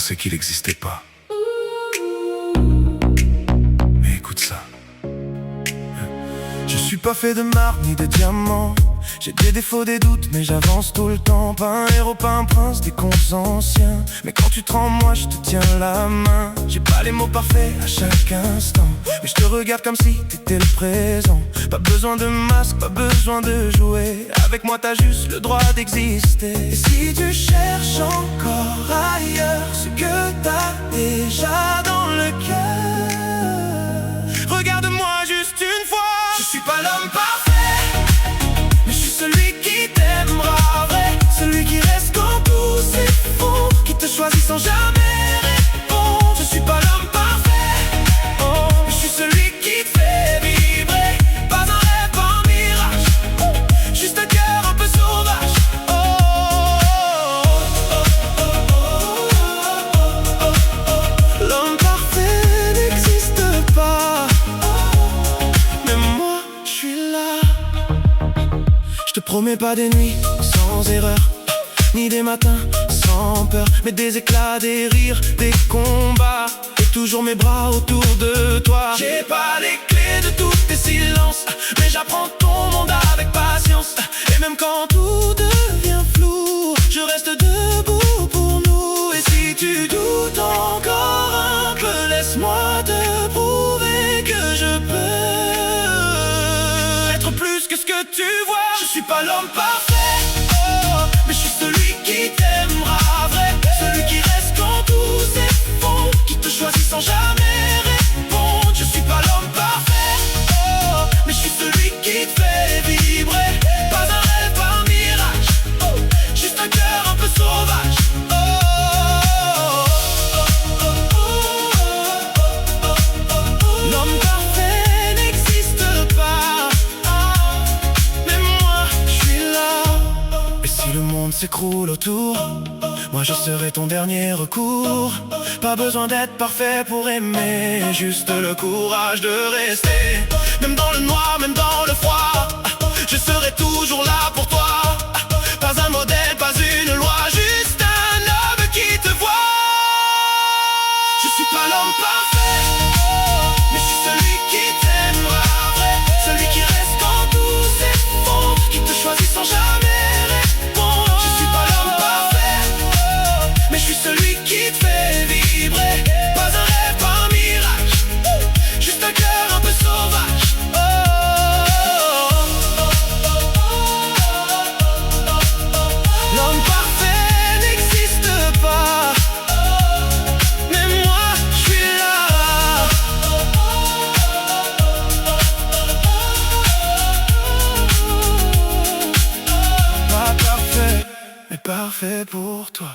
pensais qu'il n'existait pas. Mais écoute ça. Je suis pas fait de marbre ni de diamants. J'ai des défauts, des doutes, mais j'avance tout le temps. Pas un héros, pas un prince, des contes anciens. Mais quand tu te rends, moi je te tiens la main. J'ai pas les mots parfaits à chaque instant, mais je te regarde comme si t'étais le présent. Pas besoin de masque, pas besoin de jouer. Avec moi t'as juste le droit d'exister. Et si tu cherches encore ailleurs ce que t'as déjà dans le cœur, regarde-moi juste une fois. Je suis pas l'homme parfait, mais je suis celui qui t'aimera vrai. Celui qui reste quand tout s'effondre, qui te choisit sans jamais répondre. Je suis pas l'homme parfait, oh, mais je suis celui qui te fait vibrer. Pas un rêve, pas un mirage, juste un cœur un peu sauvage. Oh, l'homme parfait n'existe pas, mais moi je suis là. Je te promets pas des nuits sans erreur, ni des matins sans peur, mais des éclats, des rires, des combats, et toujours mes bras autour de toi. J'ai pas les clés de tous tes silences, mais j'apprends ton monde avec patience. Et même quand tout devient flou, je reste debout pour nous. Et si tu doutes encore un peu, laisse-moi te prouver que je peux être plus que ce que tu vois. Je suis pas l'homme parfait, oh, mais je suis celui qui t'aimera vrai. Celui qui reste quand tout s'effondre, qui te choisit sans jamais répondre. Je suis pas l'homme parfait, oh, mais je suis celui qui te fait vibrer. Pas un rêve, pas un mirage, oh, juste un cœur un peu sauvage. Oh, l'homme parfait n'existe pas, mais moi je suis là. Et si le monde s'écroule autour, moi je serai ton dernier recours. Pas besoin d'être parfait pour aimer, juste le courage de rester. Même dans le noir, même dans le froid, je serai toujours là pour toi. Pas un modèle, pas une loi, juste un homme qui te voit. Je suis pas l'homme parfait, mais je suis celui qui t'aimera vrai. Celui qui reste quand tout s'effondre, qui te choisit sans jamais répondre. Je suis pas l'homme parfait, mais je suis celui qui te fait vibrer. Pas un rêve, pas un mirage, juste un cœur un peu sauvage. Oh, l'homme parfait n'existe pas, mais moi je suis là. Pas parfait, mais parfait pour toi.